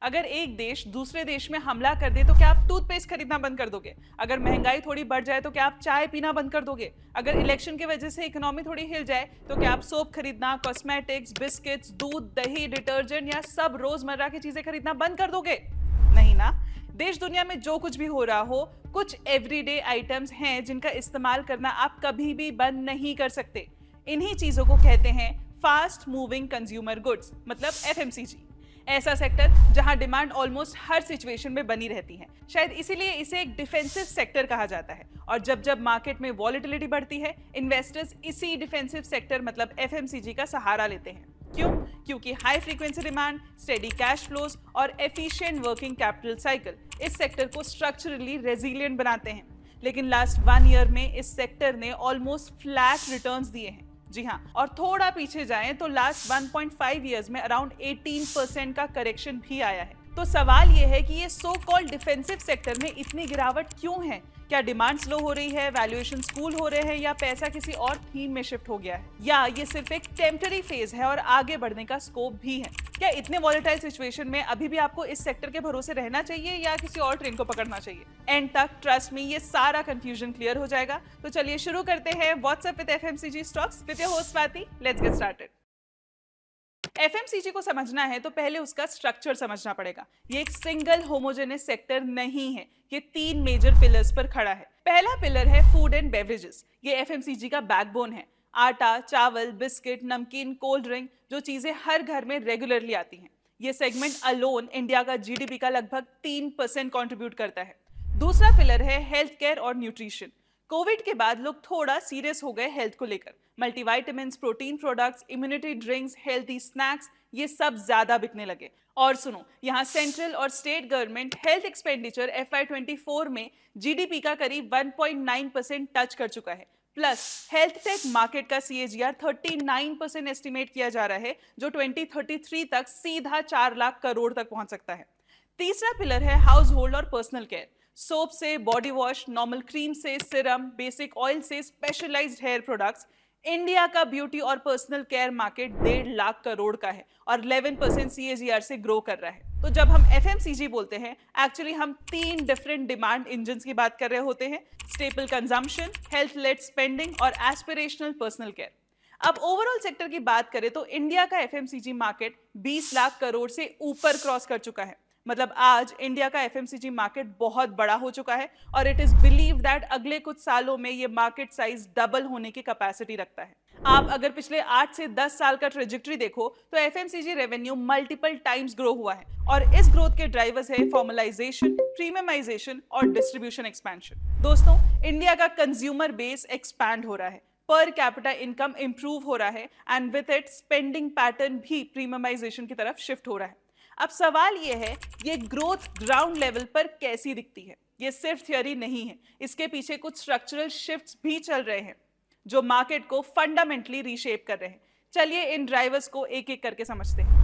अगर एक देश दूसरे देश में हमला कर दे तो क्या आप टूथपेस्ट खरीदना बंद कर दोगे? अगर महंगाई थोड़ी बढ़ जाए तो क्या आप चाय पीना बंद कर दोगे? अगर इलेक्शन की वजह से इकोनॉमी थोड़ी हिल जाए तो क्या आप सोप खरीदना, कॉस्मेटिक्स, बिस्किट्स, दूध, दही, डिटर्जेंट या सब रोजमर्रा की चीजें खरीदना बंद कर दोगे? नहीं ना। देश दुनिया में जो कुछ भी हो रहा हो, कुछ एवरीडे आइटम्स हैं जिनका इस्तेमाल करना आप कभी भी बंद नहीं कर सकते। इन्हीं चीजों को कहते हैं फास्ट मूविंग कंज्यूमर गुड्स, मतलब एफएमसीजी। ऐसा सेक्टर जहां डिमांड ऑलमोस्ट हर सिचुएशन में बनी रहती है। शायद इसीलिए इसे एक डिफेंसिव सेक्टर कहा जाता है। और जब जब मार्केट में वॉलेटिलिटी बढ़ती है, इन्वेस्टर्स इसी डिफेंसिव सेक्टर मतलब एफएमसीजी का सहारा लेते हैं। क्यों? क्योंकि high frequency demand, steady cash flows और एफिशिएंट वर्किंग कैपिटल साइकिल इस सेक्टर को स्ट्रक्चरली रेजिलिएंट बनाते हैं। लेकिन लास्ट 1 ईयर में इस सेक्टर ने ऑलमोस्ट फ्लैट रिटर्न्स दिए हैं। जी हाँ, और थोड़ा पीछे जाएं तो लास्ट 1.5 इयर्स में अराउंड 18% का करेक्शन भी आया है। तो सवाल यह है कि ये सो कॉल्ड डिफेंसिव सेक्टर में इतनी गिरावट क्यों है? क्या डिमांड स्लो हो रही है, वैल्यूएशन कूल हो रहे हैं, या पैसा किसी और थीम में शिफ्ट हो गया है, या ये सिर्फ एक टेम्पररी फेज है और आगे बढ़ने का स्कोप भी है? क्या इतने वॉलेटाइल सिचुएशन में अभी भी आपको इस सेक्टर के भरोसे रहना चाहिए या किसी और ट्रेन को पकड़ना चाहिए? एंड तक ट्रस्ट मी, ये सारा कंफ्यूजन क्लियर हो जाएगा। तो चलिए शुरू करते हैं WhatsApp with FMCG stocks with your host Swati. Let's get started. FMCG को समझना है तो पहले उसका स्ट्रक्चर समझना पड़ेगा। ये एक सिंगल होमोजेनियस सेक्टर नहीं है, ये 3 मेजर पिलर्स पर खड़ा है। पहला पिलर है फूड एंड बेवरेजेस। ये एफएमसीजी का बैकबोन है। आटा, चावल, बिस्किट, नमकीन, कोल्ड ड्रिंक, जो चीजें हर घर में रेगुलरली आती हैं। ये सेगमेंट अलोन इंडिया का जीडीपी का लगभग 3% कंट्रीब्यूट करता है। दूसरा पिलर है हेल्थ केयर और न्यूट्रिशन। कोविड के बाद लोग थोड़ा सीरियस हो गए हेल्थ को लेकर। Multivitamins, protein products, immunity drinks, healthy snacks, ये सब ज्यादा बिकने लगे। और सुनो, यहाँ सेंट्रल और state government health expenditure FY24 में जीडीपी का करीब 1.9% टच कर चुका है। प्लस हेल्थ टेक मार्केट का CAGR 39% एस्टिमेट किया जा रहा है, जो 2033 तक सीधा 4 लाख करोड़ तक पहुंच सकता है। तीसरा पिलर है हाउस होल्ड और पर्सनल केयर। सोप से बॉडी वॉश, नॉर्मल क्रीम से सिरम, बेसिक ऑयल से स्पेशलाइज्ड हेयर प्रोडक्ट्स। इंडिया का ब्यूटी और personal care market 1.5 lakh crore का है और 11% CAGR से ग्रो कर रहा है। तो जब हम एफएमसीजी बोलते हैं, एक्चुअली हम 3 डिफरेंट डिमांड इंजन्स की बात कर रहे होते हैं: staple consumption, health led spending और एस्पिरेशनल पर्सनल केयर। अब ओवरऑल सेक्टर की बात करें तो इंडिया का एफएमसीजी मार्केट 20 लाख करोड़ से ऊपर क्रॉस कर चुका है। मतलब आज इंडिया का एफएमसीजी मार्केट बहुत बड़ा हो चुका है और इट इज बिलीव दैट अगले कुछ सालों में ये मार्केट साइज डबल होने की कैपेसिटी रखता है। आप अगर पिछले 8 से 10 साल का ट्रेजेक्टरी देखो तो FMCG revenue multiple times grow हुआ है और इस ग्रोथ के ड्राइवर्स है फॉर्मलाइजेशन, प्रीमियमाइजेशन और डिस्ट्रीब्यूशन एक्सपेंशन। दोस्तों, इंडिया का कंज्यूमर बेस एक्सपैंड हो रहा है, पर कैपिटा इनकम इंप्रूव हो रहा है and with it spending pattern भी प्रीमियमाइजेशन की तरफ शिफ्ट हो रहा है। अब सवाल यह है, ये ग्रोथ ग्राउंड लेवल पर कैसी दिखती है? ये सिर्फ थ्योरी नहीं है, इसके पीछे कुछ स्ट्रक्चरल शिफ्ट्स भी चल रहे हैं जो मार्केट को फंडामेंटली रीशेप कर रहे हैं। चलिए इन ड्राइवर्स को एक एक करके समझते हैं।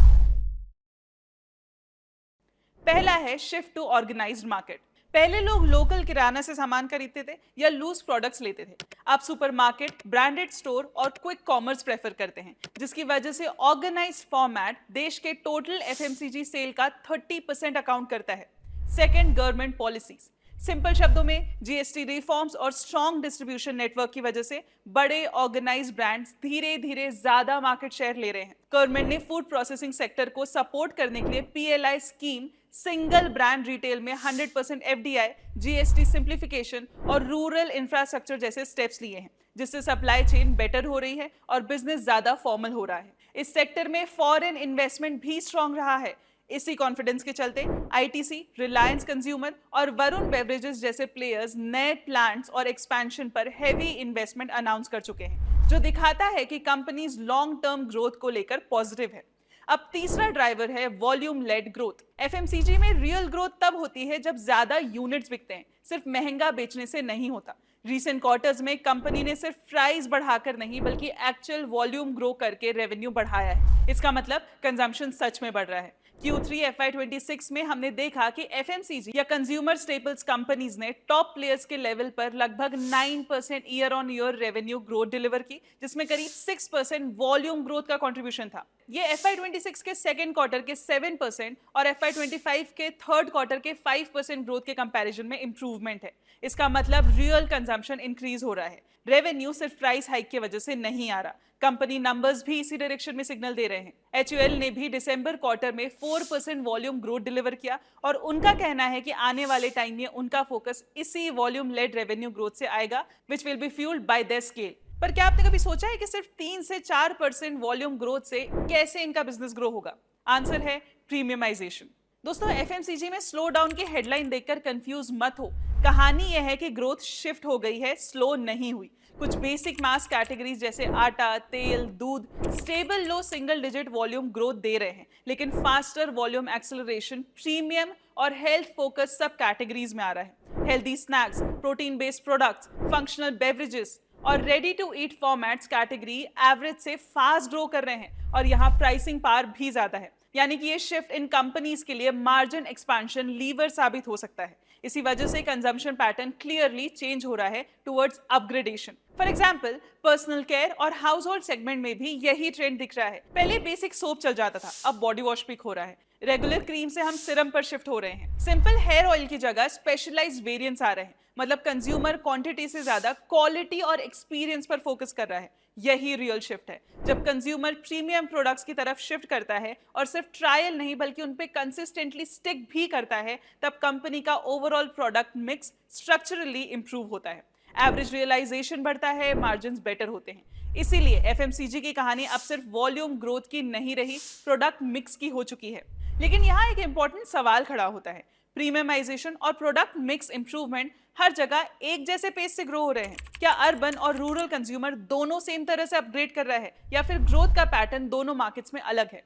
पहला है शिफ्ट टू ऑर्गेनाइज्ड मार्केट। पहले लोग लोकल किराना से सामान खरीदते थे या लूज प्रोडक्ट्स लेते थे। अब सुपरमार्केट, ब्रांडेड स्टोर और क्विक कॉमर्स प्रेफर करते हैं, जिसकी वजह से ऑर्गेनाइज्ड फॉर्मेट देश के टोटल एफएमसीजी सेल का 30% अकाउंट करता है। Second, government policies. सिंपल शब्दों में जीएसटी रिफॉर्म्स और स्ट्रॉन्ग डिस्ट्रीब्यूशन नेटवर्क की वजह से बड़े ऑर्गेनाइज्ड ब्रांड्स धीरे धीरे ज्यादा मार्केट शेयर ले रहे हैं। गवर्नमेंट ने फूड प्रोसेसिंग सेक्टर को सपोर्ट करने के लिए PLI scheme, single brand retail में 100% FDI, GST सिंप्लीफिकेशन और रूरल इंफ्रास्ट्रक्चर जैसे स्टेप्स लिए हैं, जिससे सप्लाई चेन बेटर हो रही है और बिजनेस ज्यादा फॉर्मल हो रहा है। इस सेक्टर में फॉरेन इन्वेस्टमेंट भी स्ट्रांग रहा है। इसी कॉन्फिडेंस के चलते ITC, रिलायंस कंज्यूमर और वरुण बेवरेजेस जैसे प्लेयर्स नए प्लांट्स और एक्सपेंशन पर हेवी इन्वेस्टमेंट अनाउंस कर चुके हैं, जो दिखाता है कि कंपनीज लॉन्ग टर्म ग्रोथ को लेकर पॉजिटिव है। अब तीसरा ड्राइवर है वॉल्यूम लेड ग्रोथ। एफएमसीजी में रियल ग्रोथ तब होती है जब ज्यादा यूनिट्स बिकते हैं, सिर्फ महंगा बेचने से नहीं होता। रीसेंट क्वार्टर्स में कंपनी ने सिर्फ प्राइस बढ़ाकर नहीं बल्कि एक्चुअल वॉल्यूम ग्रो करके रेवेन्यू बढ़ाया है। इसका मतलब कंजम्पशन सच में बढ़ रहा है। Q3 FY26 में हमने देखा कि एफएमसीजी या कंज्यूमर स्टेपल्स कंपनीज ने टॉप प्लेयर्स के लेवल पर लगभग 9% year on year revenue growth deliver की, जिसमें करीब 6% वॉल्यूम ग्रोथ का कंट्रीब्यूशन था। ये FY26 के सेकेंड क्वार्टर के 7% और FY25 के थर्ड क्वार्टर के 5% ग्रोथ के कंपैरिजन में इंप्रूवमेंट है। इसका मतलब रियल कंजम्पशन इंक्रीज हो रहा है। रेवेन्यू सिर्फ प्राइस हाइक की वजह से नहीं आ रहा, कंपनी नंबर्स भी इसी डायरेक्शन में सिग्नल दे रहे हैं। HUL ने भी दिसंबर क्वार्टर में 4% वॉल्यूम ग्रोथ डिलीवर किया और उनका कहना है कि आने वाले टाइम में उनका फोकस इसी वॉल्यूम लेड रेवेन्यू ग्रोथ से आएगा, which will be fuelled bye there scale. पर क्या आपने कभी सोचा है कि सिर्फ 3 से 4% वॉल्यूम ग्रोथ से कैसे इनका बिजनेस ग्रो होगा? आंसर है प्रीमियमाइजेशन। दोस्तों, FMCG में स्लो डाउन की हेडलाइन देखकर कंफ्यूज मत हो। कहानी यह है कि ग्रोथ शिफ्ट हो गई है, स्लो नहीं हुई। कुछ बेसिक मास कैटेगरीज जैसे आटा, तेल, दूध stable low single digit volume growth दे रहे हैं, लेकिन फास्टर वॉल्यूम एक्सेलरेशन प्रीमियम और हेल्थ फोकस सब कैटेगरीज में आ रहा है। Healthy snacks, protein based products, functional beverages और ready to eat formats category average से फास्ट ग्रो कर रहे हैं और यहाँ प्राइसिंग पावर भी ज्यादा है। यानी कि ये शिफ्ट इन कंपनीज के लिए मार्जिन एक्सपेंशन लीवर साबित हो सकता है। इसी वजह से कंजम्पशन पैटर्न क्लियरली चेंज हो रहा है towards upgradation. For example, personal care और हाउस होल्ड सेगमेंट में भी यही ट्रेंड दिख रहा है। पहले बेसिक सोप चल जाता था, अब बॉडी वॉश पिक हो रहा है। रेगुलर क्रीम से हम सिरम पर शिफ्ट हो रहे हैं। सिंपल हेयर ऑयल की जगह स्पेशलाइज्ड वेरिएंट्स आ रहे हैं। मतलब कंज्यूमर क्वांटिटी से ज्यादा क्वालिटी और एक्सपीरियंस पर फोकस कर रहा है। यही रियल शिफ्ट है। जब कंज्यूमर प्रीमियम प्रोडक्ट्स की तरफ शिफ्ट करता है और सिर्फ ट्रायल नहीं बल्कि उन पे कंसिस्टेंटली स्टिक भी करता है, तब कंपनी का overall product mix structurally improve होता है। एवरेज रियलाइजेशन बढ़ता है, मार्जिन्स बेटर होते हैं। इसीलिए FMCG की कहानी अब सिर्फ वॉल्यूम ग्रोथ की नहीं रही, प्रोडक्ट मिक्स की हो चुकी है। लेकिन यहाँ एक इंपॉर्टेंट सवाल खड़ा होता है, प्रीमियमाइजेशन और प्रोडक्ट मिक्स इंप्रूवमेंट हर जगह एक जैसे पेस से ग्रो हो रहे हैं? क्या अर्बन और रूरल कंज्यूमर दोनों सेम तरह से अपग्रेड कर रहा है या फिर ग्रोथ का पैटर्न दोनों मार्केट्स में अलग है?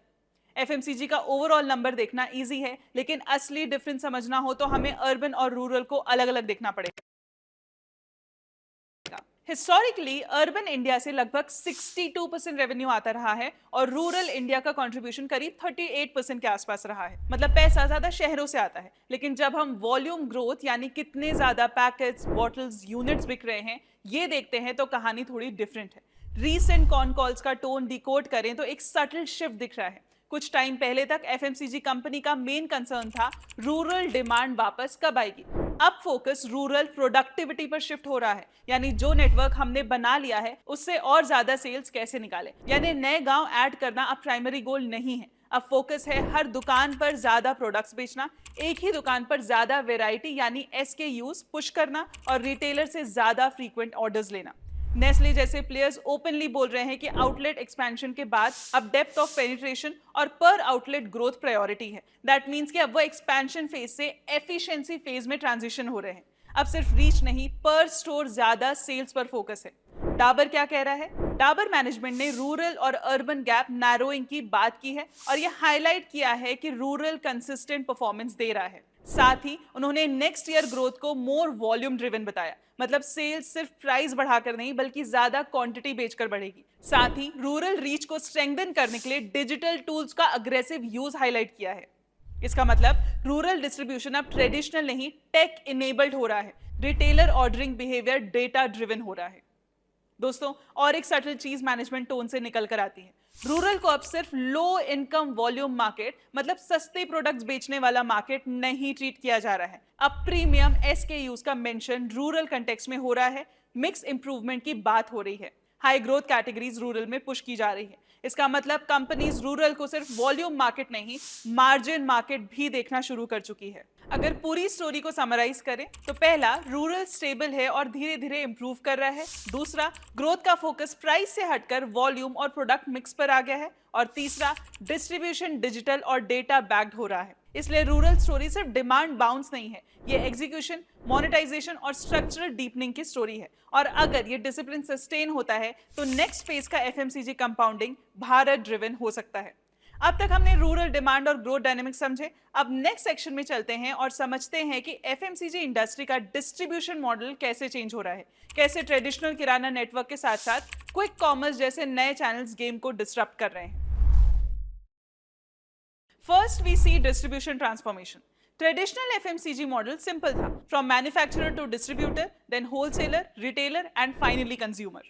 FMCG का ओवरऑल नंबर देखना इजी है, लेकिन असली डिफरेंस समझना हो तो हमें अर्बन और रूरल को अलग अलग देखना पड़ेगा। हिस्टोरिकली अर्बन इंडिया से लगभग 62% रेवेन्यू आता रहा है और रूरल इंडिया का कंट्रीब्यूशन करीब 38% के आसपास रहा है। मतलब पैसा ज्यादा शहरों से आता है। लेकिन जब हम वॉल्यूम ग्रोथ यानी कितने ज्यादा पैकेट्स, बॉटल्स, यूनिट्स बिक रहे हैं ये देखते हैं तो कहानी थोड़ी डिफरेंट है। रीसेंट कॉन कॉल्स का टोन डिकोड करें तो एक सटल शिफ्ट दिख रहा है। कुछ टाइम पहले तक FMCG कंपनी का मेन कंसर्न था रूरल डिमांड वापस कब आएगी। अब फोकस रूरल प्रोडक्टिविटी पर शिफ्ट हो रहा है, यानी जो नेटवर्क हमने बना लिया है उससे और ज्यादा सेल्स कैसे निकाले। यानी नए गांव ऐड करना अब प्राइमरी गोल नहीं है। अब फोकस है हर दुकान पर ज्यादा प्रोडक्ट्स बेचना, एक ही दुकान पर ज्यादा वेराइटी यानी SKUs पुश करना और रिटेलर से ज्यादा फ्रीक्वेंट ऑर्डर्स लेना। नेस्ले जैसे प्लेयर्स ओपनली बोल रहे हैं कि आउटलेट एक्सपेंशन के बाद अब डेप्थ ऑफ पेनिट्रेशन और पर आउटलेट ग्रोथ प्रायोरिटी है। दैट मींस कि अब वो एक्सपेंशन फेज से एफिशिएंसी फेज में ट्रांजिशन हो रहे हैं। अब सिर्फ रीच नहीं, पर स्टोर ज्यादा सेल्स पर फोकस है। डाबर क्या कह रहा है? डाबर मैनेजमेंट ने रूरल और अर्बन गैप नैरोइंग की बात की है और ये हाईलाइट किया है कि रूरल कंसिस्टेंट परफॉर्मेंस दे रहा है। साथ ही उन्होंने नेक्स्ट ईयर ग्रोथ को मोर वॉल्यूम ड्रिवन बताया। मतलब सेल्स सिर्फ प्राइस बढ़ाकर नहीं बल्कि ज्यादा क्वांटिटी बेचकर बढ़ेगी। साथ ही रूरल रीच को स्ट्रेंथन करने के लिए डिजिटल टूल्स का अग्रेसिव यूज हाईलाइट किया है। इसका मतलब रूरल डिस्ट्रीब्यूशन अब ट्रेडिशनल नहीं टेक इनेबल्ड हो रहा है। Retailer ordering behaviour data driven हो रहा है। दोस्तों, और एक सटल चीज मैनेजमेंट टोन से निकल कर आती है। रूरल को अब सिर्फ लो इनकम वॉल्यूम मार्केट मतलब सस्ते प्रोडक्ट्स बेचने वाला मार्केट नहीं ट्रीट किया जा रहा है। अब प्रीमियम SKUs का मेंशन रूरल कंटेक्स्ट में हो रहा है। मिक्स इंप्रूवमेंट की बात हो रही है। हाई ग्रोथ कैटेगरीज रूरल में पुश की जा रही है। इसका मतलब कंपनीज रूरल को सिर्फ वॉल्यूम मार्केट नहीं मार्जिन मार्केट भी देखना शुरू कर चुकी है। अगर पूरी स्टोरी को समराइज करें तो पहला, रूरल स्टेबल है और धीरे धीरे इंप्रूव कर रहा है। दूसरा, ग्रोथ का फोकस प्राइस से हटकर वॉल्यूम और प्रोडक्ट मिक्स पर आ गया है। और तीसरा, डिस्ट्रीब्यूशन डिजिटल और डेटा बैक्ड हो रहा है। इसलिए रूरल स्टोरी सिर्फ डिमांड बाउंस नहीं है, ये एग्जीक्यूशन, मोनेटाइजेशन और स्ट्रक्चरल डीपनिंग की स्टोरी है। और अगर ये डिसिप्लिन सस्टेन होता है तो नेक्स्ट फेज का FMCG कंपाउंडिंग भारत ड्रिवन हो सकता है। अब तक हमने रूरल डिमांड और ग्रोथ डायनेमिक्स समझे। अब नेक्स्ट सेक्शन में चलते हैं और समझते हैं कि FMCG इंडस्ट्री का डिस्ट्रीब्यूशन मॉडल कैसे चेंज हो रहा है, कैसे ट्रेडिशनल किराना नेटवर्क के साथ साथ क्विक कॉमर्स जैसे नए चैनल्स गेम को डिसरप्ट कर रहे हैं। First, we see distribution transformation. Traditional FMCG model simple था, from manufacturer to distributor, then wholesaler, retailer, and finally consumer.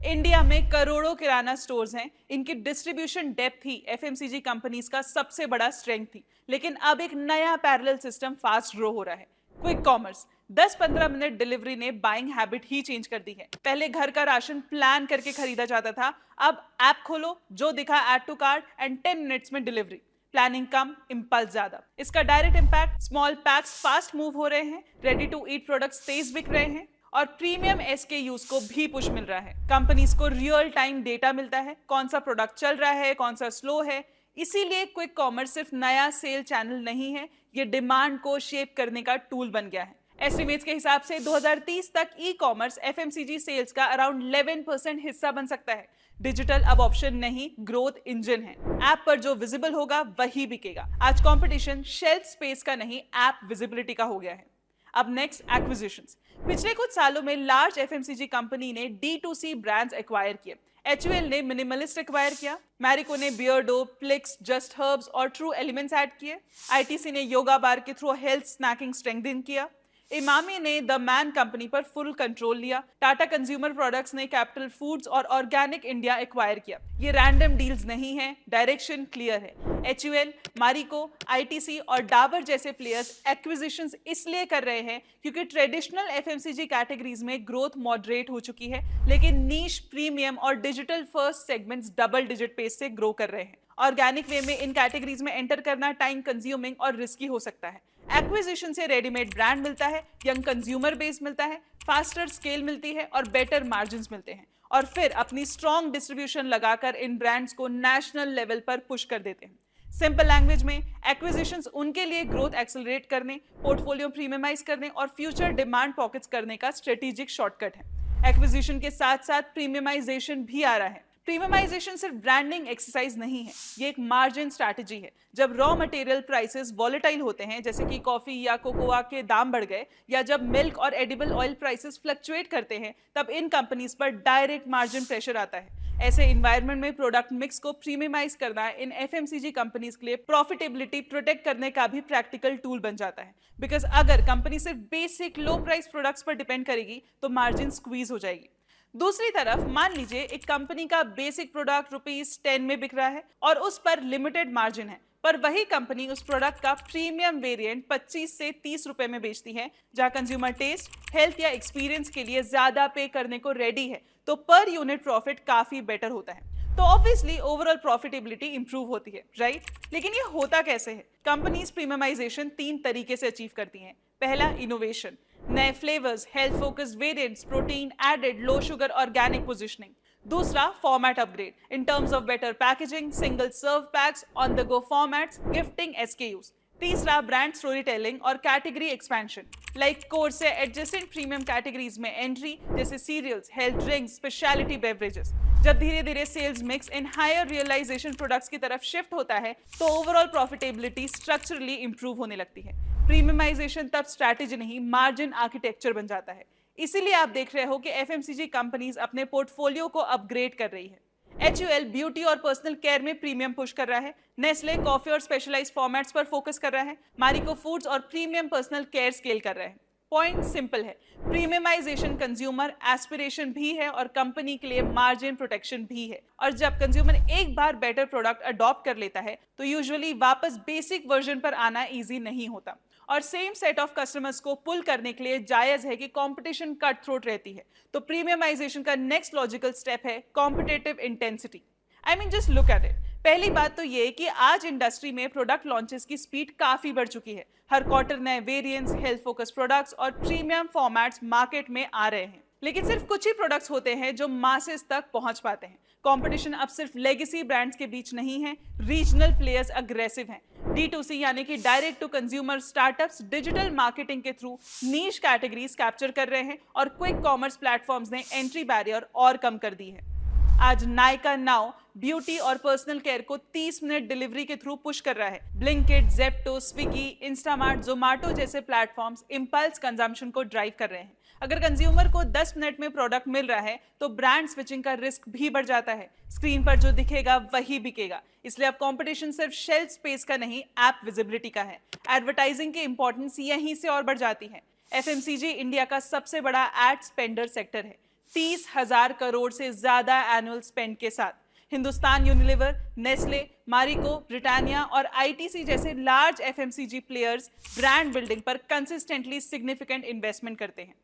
India में करोड़ों किराना स्टोर्स हैं। इनकी डिस्ट्रीब्यूशन डेप्थ ही एफएमसीजी कंपनीज का सबसे बड़ा स्ट्रेंथ थी। लेकिन अब एक नया पैरेलल सिस्टम फास्ट ग्रो हो रहा है, क्विक कॉमर्स। 10-15 मिनट डिलीवरी ने बाइंग हैबिट ही चेंज कर दी है। पहले घर का राशन प्लान करके खरीदा जाता था, अब ऐप खोलो, जो दिखा add to cart and 10 minutes में डिलीवरी। प्लानिंग कम, इंपल्स ज्यादा। इसका direct impact, small packs fast move हो रहे हैं, रेडी टू ईट प्रोडक्ट्स तेज बिक रहे हैं और प्रीमियम SKUs को भी पुश मिल रहा है। कंपनीज को रियल टाइम डेटा मिलता है, कौन सा प्रोडक्ट चल रहा है, कौन सा स्लो है। इसीलिए क्विक कॉमर्स सिर्फ नया सेल चैनल नहीं है, ये डिमांड को शेप करने का टूल बन गया है। एस्टिमेट्स के हिसाब से 2030 तक ई कॉमर्स FMCG सेल्स का अराउंड 11% हिस्सा बन सकता है। डिजिटल अब ऑप्शन नहीं, ग्रोथ इंजन है। ऐप पर जो विजिबल होगा वही बिकेगा। आज कंपटीशन शेल्फ स्पेस का नहीं, ऐप विजिबिलिटी का हो गया है। अब नेक्स्ट, एक्विजिशंस। पिछले कुछ सालों में लार्ज FMCG कंपनी ने D2C ब्रांड्स एक्वायर किए। HUL ने मिनिमलिस्ट एक्वायर किया, मैरिको ने बियर्डो, प्लिक्स, जस्ट हर्ब्स और ट्रू एलिमेंट्स ऐड किए, ITC ने योगा बार के थ्रू हेल्थ स्नैकिंग स्ट्रेंथन किया, इमामी ने द मैन कंपनी पर फुल कंट्रोल लिया, टाटा कंज्यूमर प्रोडक्ट्स ने कैपिटल फूड्स और ऑर्गेनिक इंडिया एक्वायर किया। ये रैंडम डील्स नहीं है, डायरेक्शन क्लियर है। HUL, मारिको, ITC और डाबर जैसे प्लेयर्स एक्विजिशंस इसलिए कर रहे हैं क्योंकि ट्रेडिशनल FMCG कैटेगरीज में ग्रोथ मॉडरेट हो चुकी है, लेकिन नीश, प्रीमियम और digital first segments double digit pace से ग्रो कर रहे हैं। ऑर्गेनिक वे में इन कैटेगरीज में एंटर करना टाइम कंज्यूमिंग और रिस्की हो सकता है। एक्विजिशन से रेडीमेड ब्रांड मिलता है, यंग कंज्यूमर बेस मिलता है, फास्टर स्केल मिलती है और बेटर मार्जिन्स मिलते हैं, और फिर अपनी स्ट्रॉन्ग डिस्ट्रीब्यूशन लगाकर इन ब्रांड्स को नेशनल लेवल पर पुश कर देते हैं। सिंपल लैंग्वेज में, एक्विजिशंस उनके लिए ग्रोथ एक्सेलरेट करने, पोर्टफोलियो प्रीमियमाइज करने और फ्यूचर डिमांड पॉकेट्स करने का स्ट्रेटेजिक शॉर्टकट है। एक्विजिशन के साथ साथ प्रीमियमाइजेशन भी आ रहा है। प्रीमियमाइजेशन सिर्फ ब्रांडिंग एक्सरसाइज नहीं है, ये एक मार्जिन स्ट्रैटेजी है। जब रॉ मटेरियल प्राइसेस वॉलेटाइल होते हैं, जैसे कि कॉफी या कोकोआ के दाम बढ़ गए, या जब मिल्क और एडिबल ऑयल प्राइसेस फ्लक्चुएट करते हैं, तब इन कंपनीज पर डायरेक्ट मार्जिन प्रेशर आता है। ऐसे इन्वायरमेंट में प्रोडक्ट मिक्स को प्रीमियमाइज करना इन FMCG कंपनीज के लिए प्रॉफिटेबिलिटी प्रोटेक्ट करने का भी प्रैक्टिकल टूल बन जाता है। बिकॉज अगर कंपनी सिर्फ बेसिक लो प्राइस प्रोडक्ट्स पर डिपेंड करेगी तो मार्जिन स्क्वीज हो जाएगी। दूसरी तरफ मान लीजिए एक कंपनी का बेसिक प्रोडक्ट ₹10 में बिक रहा है और उस पर लिमिटेड मार्जिन है, पर वही कंपनी उस प्रोडक्ट का प्रीमियम वेरिएंट 25 से 30 रुपए में बेचती है, जहां कंज्यूमर टेस्ट, हेल्थ या एक्सपीरियंस के लिए ज्यादा पे करने को रेडी है, तो पर यूनिट प्रॉफिट काफी बेटर होता है। तो ऑब्वियसली ओवरऑल प्रॉफिटेबिलिटी इंप्रूव होती है, राइट? लेकिन ये होता कैसे है? कंपनीज प्रीमियमाइजेशन 3 तरीके से अचीव करती हैं। पहला, इनोवेशन, नए flavours, health focused variants, protein added, low sugar, organic positioning. दूसरा, format upgrade in terms of better packaging, single serve packs, on the go formats, gifting SKUs। तीसरा, ब्रांड स्टोरी टेलिंग और category expansion, like core से adjacent premium categories में entry, जैसे cereals, health drinks, speciality beverages. जब धीरे धीरे sales mix in higher realisation products की तरफ शिफ्ट होता है, तो ओवरऑल प्रॉफिटेबिलिटी स्ट्रक्चरली इंप्रूव होने लगती है। प्रीमियमाइजेशन तब स्ट्रैटेजी नहीं, मार्जिन आर्किटेक्चर बन जाता है। इसीलिए आप देख रहे हो कि FMCG कंपनीज अपने पोर्टफोलियो को अपग्रेड कर रही है। HUL ब्यूटी और पर्सनल केयर में प्रीमियम पुश कर रहा है, नेस्ले कॉफी और स्पेशलाइज्ड फॉर्मेट्स पर फोकस कर रहा है, मारिको फूड्स और प्रीमियम पर्सनल केयर स्केल कर रहे हैं। पॉइंट सिंपल है, प्रीमियमाइजेशन कंज्यूमर एस्पिरेशन भी है और कंपनी के लिए मार्जिन प्रोटेक्शन भी है। और जब कंज्यूमर एक बार बेटर प्रोडक्ट अडॉप्ट कर लेता है, तो यूजुअली वापस बेसिक वर्जन पर आना इजी नहीं होता। और सेम सेट ऑफ कस्टमर्स को पुल करने के लिए जायज है कि कंपटीशन कट थ्रोट रहती है। तो प्रीमियमाइजेशन का नेक्स्ट लॉजिकल स्टेप है competitive intensity. I mean just look at it. पहली बात तो ये कि आज इंडस्ट्री में प्रोडक्ट लॉन्चेस की स्पीड काफी बढ़ चुकी है। हर क्वार्टर नए वेरिएंट्स, हेल्थ फोकस प्रोडक्ट्स और प्रीमियम फॉर्मेट्स मार्केट में आ रहे हैं। लेकिन सिर्फ कुछ ही प्रोडक्ट्स होते हैं जो मासेस तक पहुंच पाते हैं। कंपटीशन अब सिर्फ लेगेसी ब्रांड्स के बीच नहीं है, रीजनल प्लेयर्स अग्रेसिव हैं। D2C यानी कि direct to consumer startups digital marketing के थ्रू नीश कैटेगरीज कैप्चर कर रहे हैं और क्विक कॉमर्स प्लेटफॉर्म्स ने एंट्री बैरियर और कम कर दी है। आज नायका नाउ ब्यूटी और पर्सनल केयर को 30 मिनट डिलीवरी के थ्रू पुश कर रहा है। ब्लिंकिट, जेप्टो, स्विगी, इंस्टामार्ट, जोमेटो जैसे प्लेटफॉर्म्स इंपल्स कंजम्पशन को ड्राइव कर रहे हैं। अगर कंज्यूमर को 10 मिनट में प्रोडक्ट मिल रहा है तो ब्रांड स्विचिंग का रिस्क भी बढ़ जाता है। स्क्रीन पर जो दिखेगा वही बिकेगा। इसलिए अब कंपटीशन सिर्फ शेल्फ स्पेस का नहीं, ऐप विजिबिलिटी का है। एडवर्टाइजिंग की इंपॉर्टेंस यहीं से और बढ़ जाती है। FMCG इंडिया का सबसे बड़ा एड स्पेंडर सेक्टर है। 30,000 करोड़ से ज्यादा एनुअल स्पेंड के साथ। Hindustan Unilever, Nestle, Marico, Britannia और आईटीसी जैसे large FMCG players brand building पर कंसिस्टेंटली सिग्निफिकेंट इन्वेस्टमेंट करते हैं।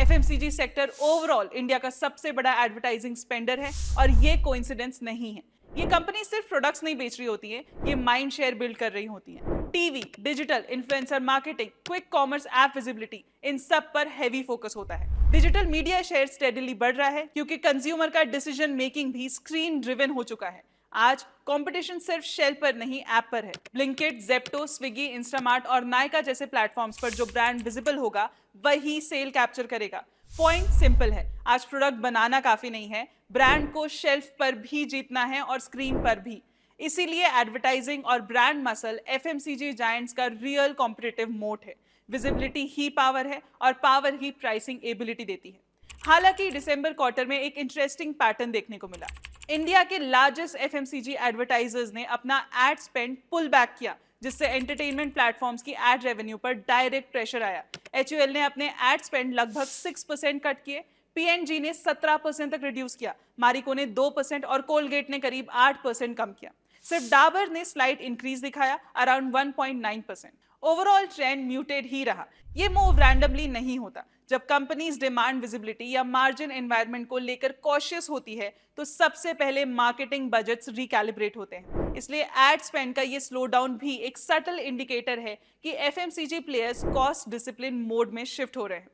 एफएमसीजी सेक्टर ओवरऑल इंडिया का सबसे बड़ा एडवर्टाइजिंग स्पेंडर है और ये कोइंसिडेंस नहीं है। ये कंपनी सिर्फ प्रोडक्ट्स नहीं बेच रही होती है, ये माइंड शेयर बिल्ड कर रही होती है। TV, digital, influencer marketing, quick commerce, app visibility, इन सब पर हैवी फोकस होता है। डिजिटल मीडिया शेयर स्टेडीली बढ़ रहा है क्योंकि कंज्यूमर का डिसीजन मेकिंग भी स्क्रीन ड्रिवन हो चुका है। आज कंपटीशन सिर्फ शेल्फ पर नहीं, ऐप पर है। ब्लिंकिट, जेप्टो, स्विगी, इंस्टामार्ट और नायका जैसे प्लेटफॉर्म्स पर जो ब्रांड विजिबल होगा वही सेल कैप्चर करेगा। पॉइंट सिंपल है, आज प्रोडक्ट बनाना काफी नहीं है, ब्रांड को शेल्फ पर भी जीतना है और स्क्रीन पर भी। इसीलिए एडवर्टाइजिंग और ब्रांड मसल एफएमसीजी जायंट्स का रियल कॉम्पिटिटिव मोट है। विजिबिलिटी ही पावर है और पावर ही प्राइसिंग एबिलिटी देती है। हालांकि दिसंबर क्वार्टर में एक इंटरेस्टिंग पैटर्न देखने को मिला। इंडिया के लार्जेस्ट एफएमसीजी एडवर्टाइजर्स ने अपना एड स्पेंड पुल बैक किया, जिससे एंटरटेनमेंट प्लेटफॉर्म्स की एड रेवेन्यू पर डायरेक्ट प्रेशर आया। HUL ने अपने एड स्पेंड लगभग 6% कट किए, P&G ने 17% तक रिड्यूस किया, मारिको ने 2% और कोलगेट ने करीब 8% कम किया। सिर्फ डाबर ने स्लाइट इंक्रीज दिखाया, अराउंड 1.9%। ओवरऑल ट्रेंड म्यूटेड ही रहा। ये मूव रैंडमली नहीं होता। जब कंपनीज डिमांड विजिबिलिटी या मार्जिन एनवायरनमेंट को लेकर कॉशियस होती है तो सबसे पहले मार्केटिंग बजट्स रिकैलिब्रेट होते हैं। इसलिए एड स्पेंड का ये स्लो डाउन भी एक सटल इंडिकेटर है कि FMCG players cost discipline mode में शिफ्ट हो रहे हैं।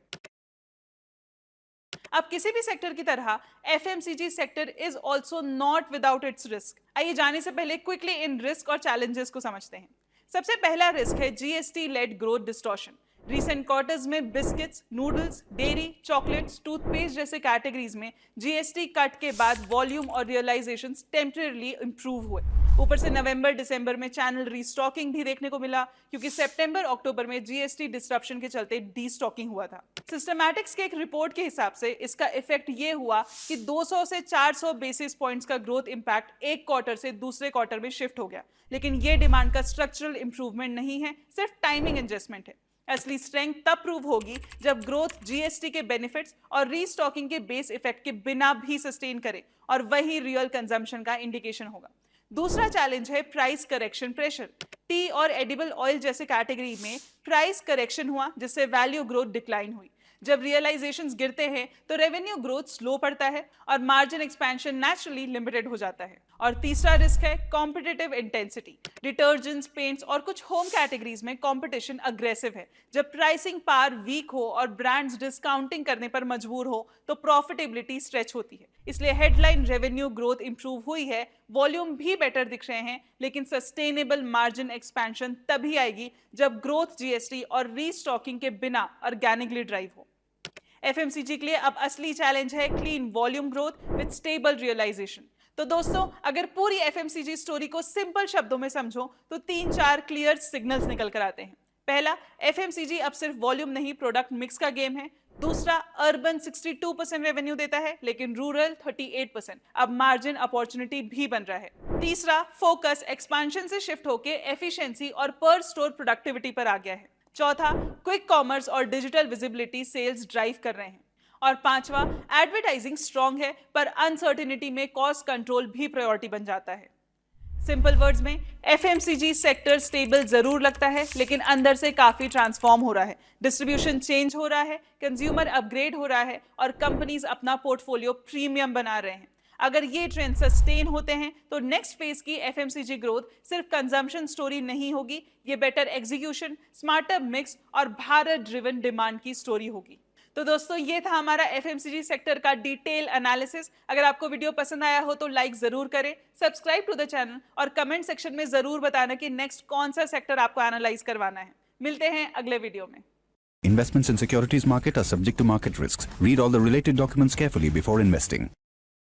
अब किसी भी सेक्टर की तरह FMCG sector is also not without its risk. आइए जाने से पहले क्विकली इन रिस्क और चैलेंजेस को समझते हैं। सबसे पहला रिस्क है GST led growth distortion. Recent quarters में biscuits, noodles, dairy, chocolates, toothpaste जैसे कैटेगरीज में जीएसटी कट के बाद वॉल्यूम और रियलाइजेशंस टेम्परेरीली इंप्रूव हुए। ऊपर से नवंबर दिसंबर में चैनल रीस्टॉकिंग भी देखने को मिला क्योंकि सितंबर अक्टूबर में जीएसटी डिस्ट्रप्शन के चलते डीस्टॉकिंग हुआ था। सिस्टमैटिक्स के एक रिपोर्ट के हिसाब से इसका इफेक्ट ये हुआ कि 200 से 400 बेसिस पॉइंट्स का ग्रोथ इंपैक्ट एक क्वार्टर से दूसरे क्वार्टर में शिफ्ट हो गया। लेकिन ये डिमांड का स्ट्रक्चरल इंप्रूवमेंट नहीं है, सिर्फ टाइमिंग एडजस्टमेंट है। असली स्ट्रेंथ तब प्रूव होगी जब ग्रोथ जीएसटी के बेनिफिट्स और रीस्टॉकिंग के बेस इफेक्ट के बिना भी सस्टेन करे, और वही रियल कंजम्पशन का इंडिकेशन होगा। दूसरा चैलेंज है प्राइस करेक्शन प्रेशर। टी और एडिबल ऑयल जैसे कैटेगरी में प्राइस करेक्शन हुआ जिससे वैल्यू ग्रोथ डिक्लाइन हुई। जब रियलाइजेशंस गिरते हैं तो रेवेन्यू ग्रोथ स्लो पड़ता है और मार्जिन एक्सपेंशन नेचुरली लिमिटेड हो जाता है। और तीसरा रिस्क है कॉम्पिटिटिव इंटेंसिटी। डिटर्जेंट्स, पेंट्स और कुछ होम कैटेगरीज में कंपटीशन अग्रेसिव है। जब प्राइसिंग पावर वीक हो और ब्रांड्स डिस्काउंटिंग करने पर मजबूर हो तो प्रॉफिटेबिलिटी स्ट्रेच होती है। इसलिए हेडलाइन रेवेन्यू ग्रोथ इंप्रूव हुई है, वॉल्यूम भी बेटर दिख रहे हैं, लेकिन सस्टेनेबल मार्जिन एक्सपेंशन तभी आएगी जब ग्रोथ जीएसटी और रीस्टॉकिंग के बिना ऑर्गेनिकली ड्राइव हो। एफएमसीजी के लिए अब असली चैलेंज है clean volume growth with stable realisation. तो दोस्तों, अगर पूरी एफएमसीजी स्टोरी को सिंपल शब्दों में समझो तो 3-4 क्लियर सिग्नल्स निकल कर आते हैं। पहला, एफएमसीजी अब सिर्फ वॉल्यूम नहीं प्रोडक्ट मिक्स का गेम है। दूसरा, अर्बन 62% रेवेन्यू देता है लेकिन रूरल 38%, अब मार्जिन अपॉर्चुनिटी भी बन रहा है। तीसरा, फोकस एक्सपेंशन से शिफ्ट होकर एफिशिएंसी और पर स्टोर प्रोडक्टिविटी पर आ गया है। चौथा, क्विक कॉमर्स और डिजिटल विजिबिलिटी सेल्स ड्राइव कर रहे हैं। और पांचवा, एडवर्टाइजिंग स्ट्रांग है पर अनसर्टेनिटी में कॉस्ट कंट्रोल भी प्रायोरिटी बन जाता है। सिंपल वर्ड्स में, एफएमसीजी सेक्टर स्टेबल जरूर लगता है लेकिन अंदर से काफी ट्रांसफॉर्म हो रहा है। डिस्ट्रीब्यूशन चेंज हो रहा है, कंज्यूमर अपग्रेड हो रहा है और कंपनीज अपना पोर्टफोलियो प्रीमियम बना रहे हैं। अगर ये ट्रेंड सस्टेन होते हैं तो नेक्स्ट फेज की एफएमसीजी ग्रोथ सिर्फ कंजम्पशन स्टोरी नहीं होगी, ये बेटर एग्जीक्यूशन, स्मार्टर मिक्स और भारत ड्रिवन डिमांड की स्टोरी होगी। तो दोस्तों, ये था हमारा एफएमसीजी सेक्टर का डिटेल एनालिसिस। अगर आपको वीडियो पसंद आया हो तो लाइक जरूर करें, सब्सक्राइब टू द चैनल और कमेंट सेक्शन में जरूर बताना कि नेक्स्ट कौन सा सेक्टर आपको एनालाइज करवाना है। मिलते हैं अगले वीडियो में। Investments in securities market are subject to market risks. Read all the related documents carefully before investing.